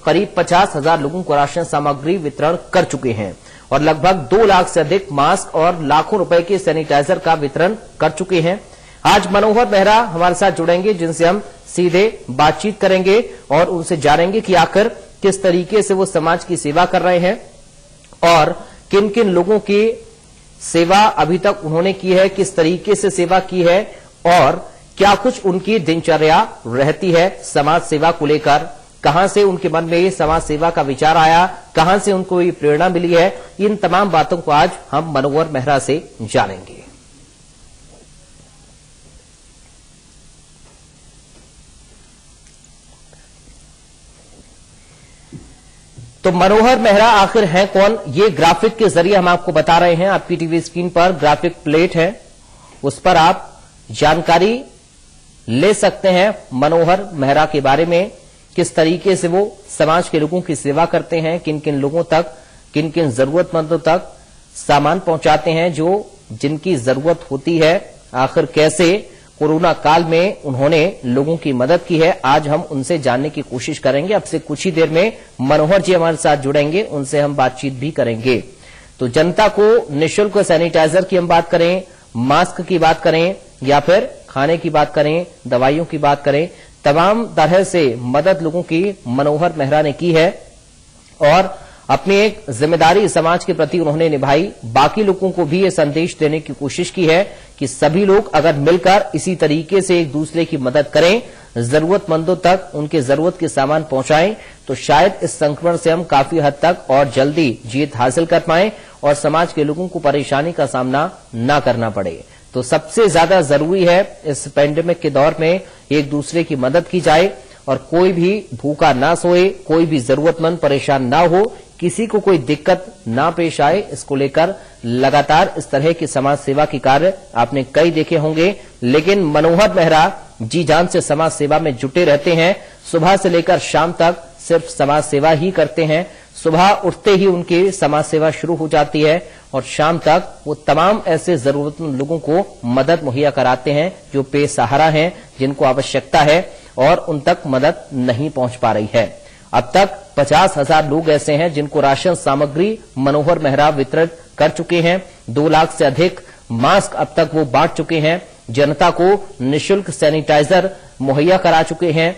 करीब 50,000 लोगों को राशन सामग्री वितरण कर चुके हैं और लगभग 2 लाख से अधिक मास्क और लाखों रुपए के सैनिटाइजर का वितरण कर चुके हैं। आज मनोहर मेहरा हमारे साथ जुड़ेंगे, जिनसे हम सीधे बातचीत करेंगे और उनसे जानेंगे कि आखिर किस तरीके से वो समाज की सेवा कर रहे हैं और किन किन लोगों की सेवा अभी तक उन्होंने की है, किस तरीके से सेवा की है और क्या कुछ उनकी दिनचर्या रहती है समाज सेवा को लेकर, कहां से उनके मन में ये समाज सेवा का विचार आया, कहां से उनको ये प्रेरणा मिली है। इन तमाम बातों को आज हम मनोहर मेहरा से जानेंगे। तो मनोहर मेहरा आखिर हैं कौन, ये ग्राफिक के जरिए हम आपको बता रहे हैं। आपकी टीवी स्क्रीन पर ग्राफिक प्लेट है, उस पर आप जानकारी ले सकते हैं मनोहर मेहरा के बारे में, किस तरीके से वो समाज के लोगों की सेवा करते हैं, किन किन लोगों तक, किन किन जरूरतमंदों तक सामान पहुंचाते हैं जो जिनकी जरूरत होती है। आखिर कैसे कोरोना काल में उन्होंने लोगों की मदद की है, आज हम उनसे जानने की कोशिश करेंगे। अब से कुछ ही देर में मनोहर जी हमारे साथ जुड़ेंगे, उनसे हम बातचीत भी करेंगे। तो जनता को निःशुल्क सैनिटाइजर की हम बात करें, मास्क की बात करें या फिर खाने की बात करें, दवाइयों की बात करें, तमाम तरह से मदद लोगों की मनोहर मेहरा ने की है और अपनी एक जिम्मेदारी समाज के प्रति उन्होंने निभाई। बाकी लोगों को भी ये संदेश देने की कोशिश की है कि सभी लोग अगर मिलकर इसी तरीके से एक दूसरे की मदद करें, जरूरतमंदों तक उनके जरूरत के सामान पहुंचाएं, तो शायद इस संक्रमण से हम काफी हद तक और जल्दी जीत हासिल कर पाएं और समाज के लोगों को परेशानी का सामना न करना पड़े। तो सबसे ज्यादा जरूरी है इस पेंडेमिक के दौर में एक दूसरे की मदद की जाए और कोई भी भूखा ना सोए, कोई भी जरूरतमंद परेशान ना हो, किसी को कोई दिक्कत ना पेश आए। इसको लेकर लगातार इस तरह की समाज सेवा के कार्य आपने कई देखे होंगे, लेकिन मनोहर मेहरा जी जान से समाज सेवा में जुटे रहते हैं। सुबह से लेकर शाम तक सिर्फ समाज सेवा ही करते हैं। सुबह उठते ही उनकी समाज सेवा शुरू हो जाती है और शाम तक वो तमाम ऐसे जरूरतमंद लोगों को मदद मुहैया कराते हैं जो बेसहारा हैं, जिनको आवश्यकता है और उन तक मदद नहीं पहुंच पा रही है। अब तक 50,000 लोग ऐसे हैं जिनको राशन सामग्री मनोहर मेहरा वितरित कर चुके हैं। 2 लाख से अधिक मास्क अब तक वो बांट चुके हैं। जनता को निःशुल्क सैनिटाइजर मुहैया करा चुके हैं।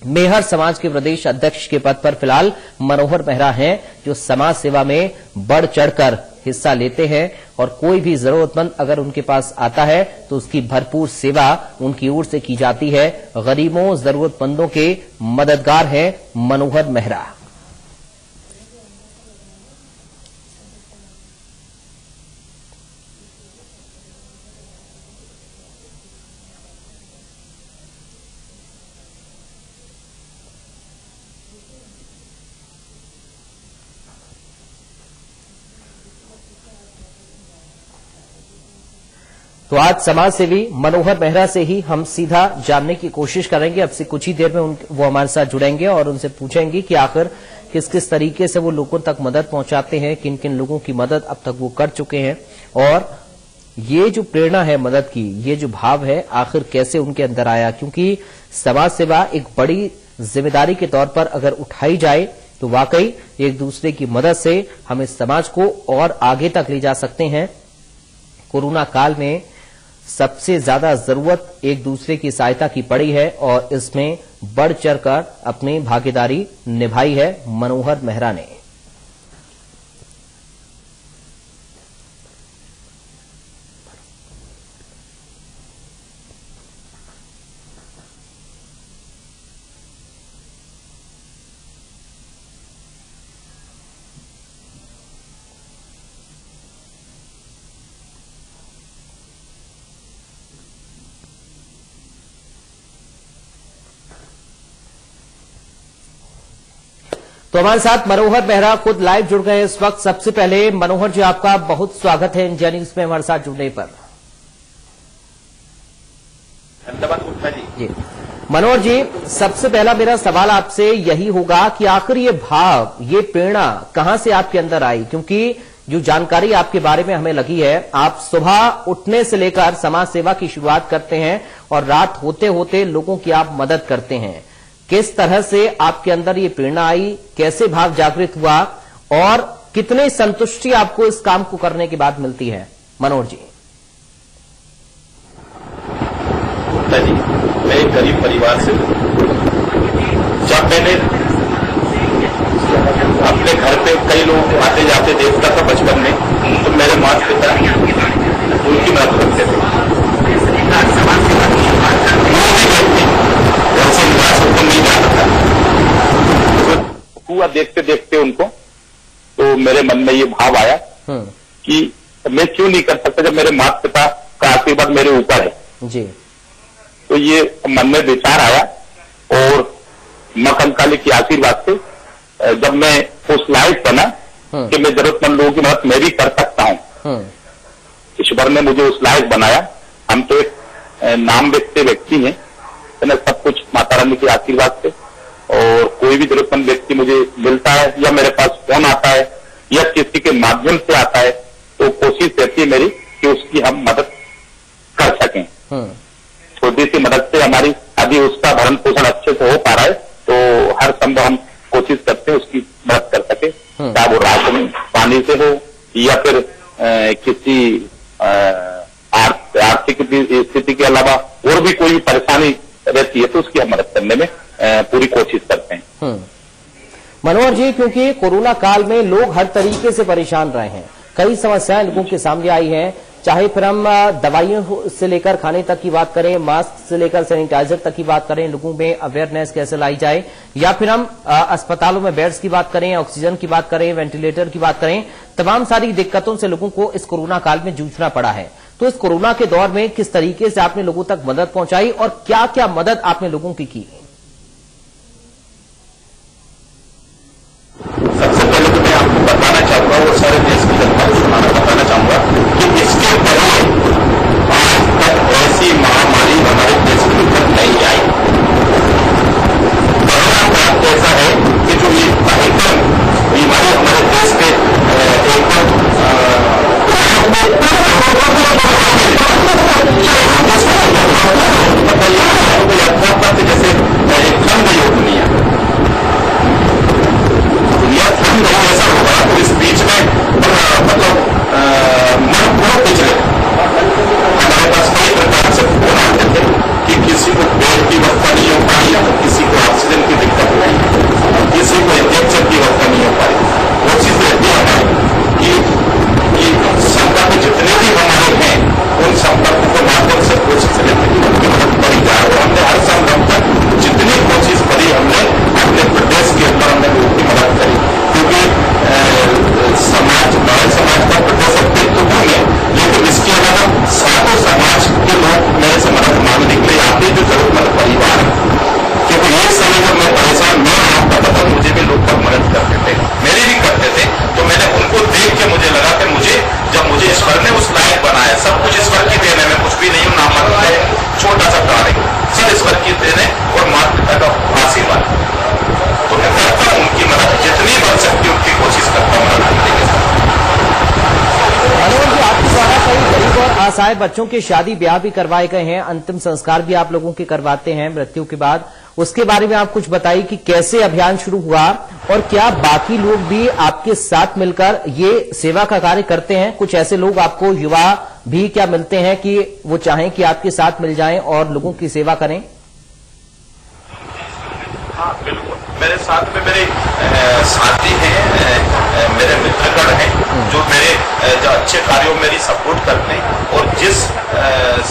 मेहर समाज के प्रदेश अध्यक्ष के पद पर फिलहाल मनोहर मेहरा हैं, जो समाज सेवा में बढ़ चढ़कर हिस्सा लेते हैं और कोई भी जरूरतमंद अगर उनके पास आता है तो उसकी भरपूर सेवा उनकी ओर से की जाती है। गरीबों जरूरतमंदों के मददगार हैं मनोहर मेहरा। तो आज समाज सेवी मनोहर मेहरा से ही हम सीधा जानने की कोशिश करेंगे। अब से कुछ ही देर में वो हमारे साथ जुड़ेंगे और उनसे पूछेंगे कि आखिर किस किस तरीके से वो लोगों तक मदद पहुंचाते हैं, किन किन लोगों की मदद अब तक वो कर चुके हैं और ये जो प्रेरणा है मदद की, ये जो भाव है आखिर कैसे उनके अंदर आया। क्योंकि समाज सेवा एक बड़ी जिम्मेदारी के तौर पर अगर उठाई जाए तो वाकई एक दूसरे की मदद से हम इस समाज को और आगे तक ले जा सकते हैं। कोरोना काल में सबसे ज्यादा जरूरत एक दूसरे की सहायता की पड़ी है और इसमें बढ़ चढ़कर अपनी भागीदारी निभाई है मनोहर मेहरा ने। तो हमारे साथ मनोहर मेहरा खुद लाइव जुड़ गए इस वक्त। सबसे पहले मनोहर जी, आपका बहुत स्वागत है इंडिया न्यूज में हमारे साथ जुड़ने पर। धन्यवाद गुप्ता जी। मनोहर जी, सबसे पहला मेरा सवाल आपसे यही होगा कि आखिर ये भाव, ये प्रेरणा कहां से आपके अंदर आई? क्योंकि जो जानकारी आपके बारे में हमें लगी है, आप सुबह उठने से लेकर समाज सेवा की शुरुआत करते हैं और रात होते होते लोगों की आप मदद करते हैं। किस तरह से आपके अंदर ये प्रेरणा आई, कैसे भाव जागृत हुआ और कितनी संतुष्टि आपको इस काम को करने के बाद मिलती है? मनोहर जी। जी, मैं एक गरीब परिवार से हूं। जब मैंने अपने घर पे कई लोग आते जाते देखता था बचपन में, तो मेरे माता पिता उनकी मदद करते थे। नहीं जाता था, हुआ देखते देखते उनको, तो मेरे मन में ये भाव आया कि मैं क्यों नहीं कर सकता जब मेरे माता पिता का आशीर्वाद मेरे ऊपर है जी। तो ये मन में विचार आया और मां कंकाली के आशीर्वाद से जब मैं उस लायक बना कि मैं जरूरतमंद लोगों की मदद मैं भी कर सकता हूं, ईश्वर ने मुझे उस लायक बनाया। हम तो एक नाम व्यक्ति हैं, सब कुछ माता रानी के आशीर्वाद से, और कोई भी जरूरतमंद व्यक्ति मुझे मिलता है या मेरे पास फोन आता है या किसी के माध्यम से आता है, तो कोशिश रहती है मेरी कि उसकी हम मदद कर सकें। छोटी सी मदद से हमारी अभी उसका भरण पोषण अच्छे से हो पा रहा है, तो हर संभव हम कोशिश करते हैं उसकी मदद कर सके, चाहे वो राशन पानी से हो या फिर किसी आर्थिक स्थिति के अलावा और भी कोई परेशानी रहती है तो उसकी हम मदद करने में पूरी कोशिश करते हैं। मनोहर जी, क्योंकि कोरोना काल में लोग हर तरीके से परेशान रहे हैं, कई समस्याएं लोगों के सामने आई हैं, चाहे फिर हम दवाइयों से लेकर खाने तक की बात करें, मास्क से लेकर सैनिटाइजर तक की बात करें, लोगों में अवेयरनेस कैसे लाई जाए, या फिर हम अस्पतालों में बेड्स की बात करें, ऑक्सीजन की बात करें, वेंटिलेटर की बात करें, तमाम सारी दिक्कतों से लोगों को इस कोरोना काल में जूझना पड़ा है। तो इस कोरोना के दौर में किस तरीके से आपने लोगों तक मदद पहुंचाई और क्या क्या मदद आपने लोगों की? सबसे पहले तो मैं आपको बताना चाहूंगा और सारे देश की जनता को बताना चाहूंगा कि इसके पहले आज तक ऐसी महामारी हमारे देश के ऊपर नहीं आई। कोरोना का ऐसा है कि जो ये भयंकर बीमारी हमारे देश के जैसे एक ठंड नहीं हो दुनिया ठंड नहीं ऐसा होगा, तो इस बीच में मतलब मन बहुत पिछले हमारे पास कई प्रकार से फोन आते थे कि किसी को बेड की व्यवस्था नहीं हो पाई, या तो किसी को ऑक्सीजन की दिक्कत नहीं, किसी को इंजेक्शन की व्यवस्था नहीं हो पाई। वो चीज रहती है हमारी कि संपर्क जितने भी हमारे हैं उन संपर्क के माध्यम से कोशिश रहती है उनकी मदद करी जाए, और हमने हर संभव तक जितनी कोशिश करी हमने अपने प्रदेश के अंदर हमने उनकी मदद करी, क्योंकि समाज बड़े समाज का प्रदेश तो है, लेकिन इसके अलावा सातों समाज के लोग मेरे से मदद मांगने के लिए आते जो जरूरतमंद परिवार है, क्योंकि एक समय जब मैं परेशान न हो पाता था मुझे भी लोग मदद करते थे, मेरे भी करते थे, तो मैंने उनको देख के मुझे लगा कि जब मुझे ईश्वर ने उस लायक बनाया, सब कुछ ईश्वर की देन है, मैं कुछ भी नहीं हूं, नाम छोटा सा कार्य सब ईश्वर की देन है और माता पिता का आशीर्वाद, तो मैं करता हूं उनकी मदद जितनी बन सकती है उनकी कोशिश करता हूं मदद करने के साथ। मनोहर जी, आपके द्वारा कई गरीब और असहाय बच्चों के शादी ब्याह भी करवाए गए हैं, अंतिम संस्कार भी आप लोगों के करवाते हैं मृत्यु के बाद, उसके बारे में आप कुछ बताइए कि कैसे अभियान शुरू हुआ और क्या बाकी लोग भी आपके साथ मिलकर ये सेवा का कार्य करते हैं? कुछ ऐसे लोग आपको युवा भी क्या मिलते हैं कि वो चाहें कि आपके साथ मिल जाएं और लोगों की सेवा करें? हाँ बिल्कुल, मेरे साथ में मेरे साथी हैं, मेरे मित्रगण हैं जो मेरे जो अच्छे कार्यों में मेरी सपोर्ट करते हैं, और जिस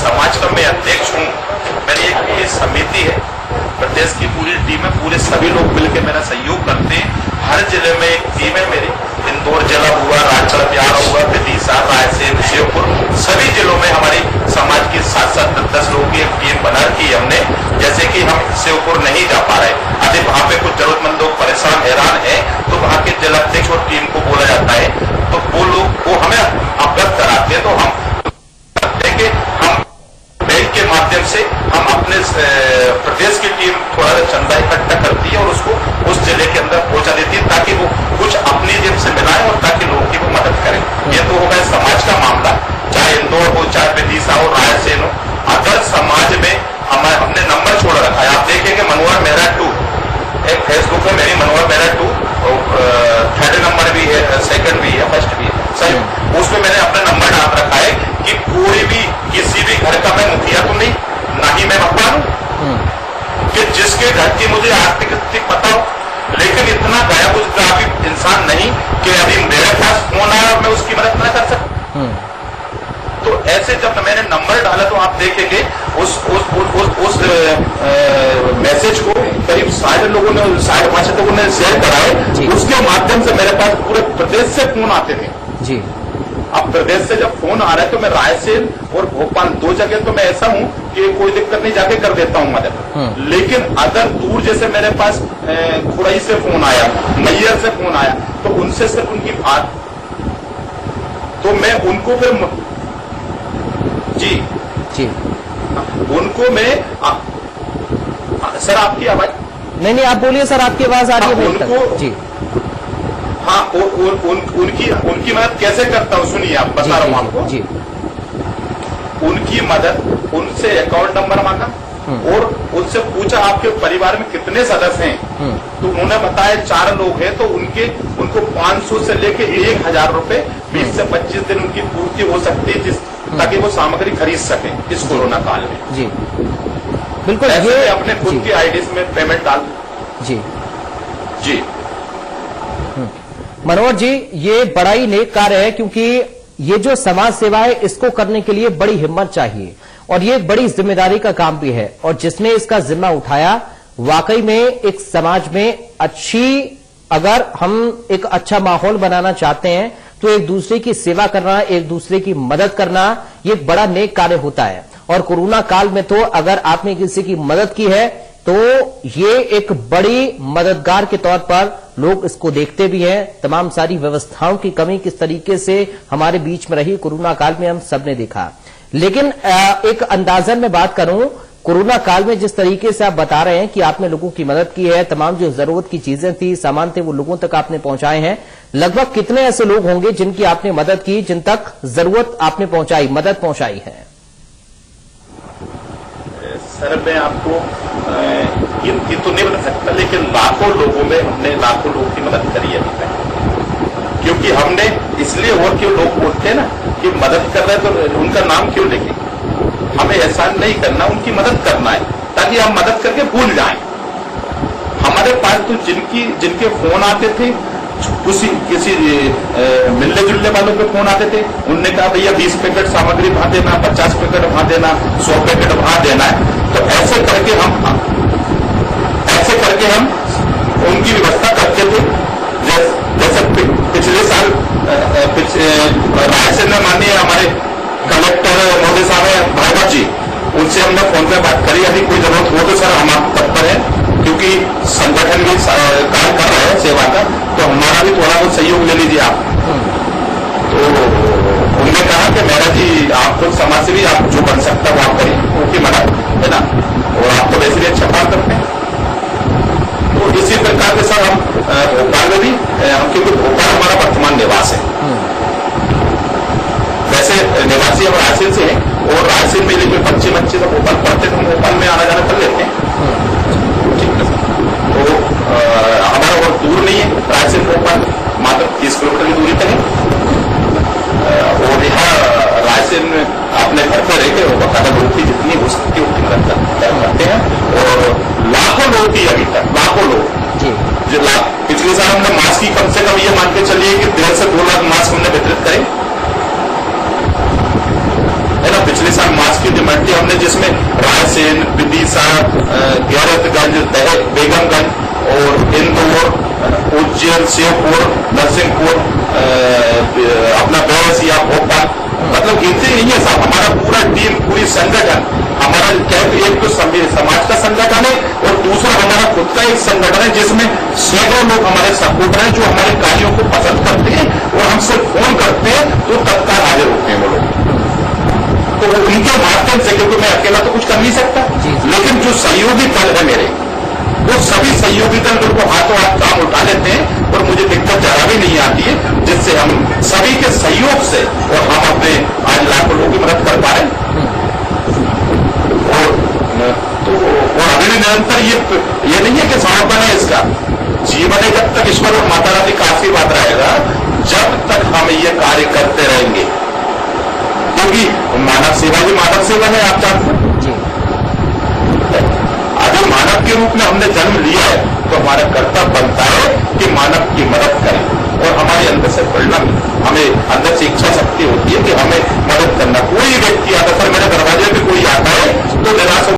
समाज का मैं अध्यक्ष हूँ, मेरी एक ये समिति है, प्रदेश की पूरी टीम है, पूरे सभी लोग मिलकर मेरा सहयोग करते हैं। हर जिले में एक टीम है मेरी, इंदौर जिला हुआ, राजगढ़ बिहार हुआ, विदिशा, रायसेन, शिवपुर, सभी जिलों में हमारी समाज की 7-10 लोगों की एक टीम बना रखी है हमने। जैसे कि हम शिवपुर नहीं जा पा रहे, अभी वहां पे कुछ जरूरतमंद लोग परेशान हैरान है, तो वहां के जिलाध्यक्ष और टीम को बोला जाता है, तो वो लोग वो हमें अवगत कराते हैं, तो हम देंगे, हम बैंक के माध्यम से हम अपने प्रदेश की टीम थोड़ा चंदा इकट्ठा करती है और उसको उस जिले के अंदर पहुंचा देती है, ताकि वो कुछ अपनी जेब से मिलाए और ताकि लोगों की वो मदद करें। ये तो होगा समाज का मामला, चाहे इंदौर हो, चाहे विदिशा हो, रायसेन हो। अगर समाज में हमने नंबर छोड़ रखा है, आप देखेंगे मनोहर मेहरा 2 फेसबुक में मेरी मनोहर मेहरा 2 थर्ड नंबर भी है, सेकंड भी है, फर्स्ट भी है, सही। उसमें मैंने अपना नंबर डाल रखा है कि कोई भी किसी भी घर का मैं मुखिया तो नहीं, ना ही मैं भगवान हूं कि जिसके घर की मुझे आर्थिक स्थिति पता हो, लेकिन इतना गैर इंसान नहीं कि अभी मेरे पास फोन आया और मैं उसकी मदद ना कर सकूं। तो ऐसे जब मैंने नंबर डाला तो आप देखेंगे उस मैसेज को करीब 60 लोगों ने 65 लोगों ने शेयर करा है। उसके माध्यम से मेरे पास पूरे प्रदेश से फोन आते थे जी। अब प्रदेश से जब फोन आ रहा है तो मैं रायसेन और भोपाल 2 जगह तो मैं ऐसा हूं कि कोई दिक्कत नहीं, जाके कर देता हूं मदद। लेकिन अगर दूर जैसे मेरे पास खुड़ई से फोन आया, मैयर से फोन आया, तो उनसे सिर्फ उनकी बात, तो मैं उनको फिर जी उनको मैं सर आपकी आवाज नहीं आप बोलिए सर, आपकी आवाज आ रही है उनको जी। हाँ उनकी मदद कैसे करता हूँ, सुनिए आप बता रहा हूँ आपको जी। उनकी मदद, उनसे अकाउंट नंबर मांगा और उनसे पूछा आपके परिवार में कितने सदस्य हैं, तो उन्होंने बताया 4 लोग हैं, तो उनको 500 से लेके 1000 रुपए 20 से 25 दिन उनकी पूर्ति हो सकती है, ताकि वो सामग्री खरीद सके इस कोरोना काल में जी। बिल्कुल, ये अपने खुद की आईडीज में पेमेंट डाल जी जी। मनोहर जी, ये बड़ा ही नेक कार्य है, क्योंकि ये जो समाज सेवा है इसको करने के लिए बड़ी हिम्मत चाहिए और ये एक बड़ी जिम्मेदारी का काम भी है। और जिसने इसका जिम्मा उठाया, वाकई में एक समाज में अगर हम एक अच्छा माहौल बनाना चाहते हैं तो एक दूसरे की सेवा करना, एक दूसरे की मदद करना, ये बड़ा नेक कार्य होता है। और कोरोना काल में तो अगर आपने किसी की मदद की है तो ये एक बड़ी मददगार के तौर पर लोग इसको देखते भी हैं। तमाम सारी व्यवस्थाओं की कमी किस तरीके से हमारे बीच में रही कोरोना काल में, हम सबने देखा। लेकिन एक अंदाजन में बात करूं, कोरोना काल में जिस तरीके से आप बता रहे हैं कि आपने लोगों की मदद की है, तमाम जो जरूरत की चीजें थी, सामान थे, वो लोगों तक आपने पहुंचाए हैं। लगभग कितने ऐसे लोग होंगे जिनकी आपने मदद की, जिन तक जरूरत आपने पहुंचाई, मदद पहुंचाई है? सर मैं आपको ये तो नहीं बता सकता, लेकिन लाखों लोगं में हमने लाखों लोगों की मदद करी है अभी तक। क्योंकि हमने इसलिए, और क्यों लोग बोलते हैं ना कि मदद कर रहे हैं तो उनका नाम क्यों लेंगे, हमें एहसान नहीं करना, उनकी मदद करना है ताकि हम मदद करके भूल जाएं। हमारे पास तो जिनके फोन आते थे, किसी मिलने जुलने वालों के फोन आते थे, उनने कहा भैया 20 पैकेट सामग्री वहां देना, 50 पैकेट वहां देना, 100 पैकेट वहां देना है। तो ऐसे करके हम उनकी व्यवस्था करते थे। जैसे पिछले साल रायसेन में माननीय हमारे कलेक्टर महोदय साहब है भागवत जी, उनसे हमने फोन पे बात करी, यदि कोई जरूरत हो तो सर हम आप तत्पर है, क्योंकि संगठन भी कार्य कर रहे हैं सेवा का, तो हमारा भी थोड़ा बहुत सहयोग ले लीजिए आप। तो उन्होंने कहा कि मेहरा जी आप खुद समाज से भी आप जो बन सकता है वो आप करिए, उनकी मदद है ना, और आप तो वैसे भी अच्छा काम करते हैं। तो इसी प्रकार के सर हम भोपाल में भी, क्योंकि भोपाल हमारा वर्तमान निवास है, वैसे निवासी हम रायसेन से हैं, और रायसेन में लेकिन बच्चे सब भोपाल पढ़ते हैं, हम भोपाल में आना जाना कर लेते हैं। ठीक है सर, तो हमारा और दूर नहीं है रायसेन भोपाल, मात्र 30 किलोमीटर की दूरी पर है। और यहाँ रायसेन में अपने घर पर रहकर बकायदा लोग की जितनी हो सकती है उतनी मदद करते हैं। और लाखों लोग की अभी तक, लाखों लोग पिछले साल हमने मास्क की कम से कम ये मान के चलिए कि 1.5 से 2 लाख मास्क हमने वितरित करे, है ना। पिछले साल मास्क की डिमांड थी हमने, जिसमें रायसेन, विदिशा, गैरतगंज, बेगमगंज और इंदौर, उज्जैन, श्योपुर, नरसिंहपुर, अपना बैरसिया, भोपाल, मतलब इतने नहीं है साहब, हमारा पूरा टीम, पूरी संगठन हमारा, एक तो समाज का संगठन है और दूसरा हमारा खुद का एक संगठन है, जिसमें सैकड़ों लोग हमारे सपोर्टर हैं जो हमारे कार्यों को पसंद करते हैं और हमसे फोन करते हैं तो तत्काल हाजिर होते हैं वो लोग। तो उनके माध्यम से, क्योंकि मैं अकेला तो कुछ कर नहीं सकता, लेकिन जो सहयोगी दल है मेरे, वो सभी सहयोगी दल को हाथों हाथ काम उठा लेते हैं और मुझे दिक्कत जरा भी नहीं आती है, जिससे हम सभी के सहयोग से और हम अपने आज लाखों लोगों की मदद कर पा रहे हैं। और अभी निरंतर ये नहीं है कि समर्पण है इसका जीवन है, जब तक ईश्वर और माता रानी का आशीर्वाद रहेगा, जब तक हम ये कार्य करते रहेंगे, क्योंकि मानव सेवा भी मानव सेवा है, आप जानते हैं। अगर मानव के रूप में हमने जन्म लिया है तो हमारा कर्तव्य बनता है कि मानव की मदद करें और हमारे अंदर से प्रेरणा मिले।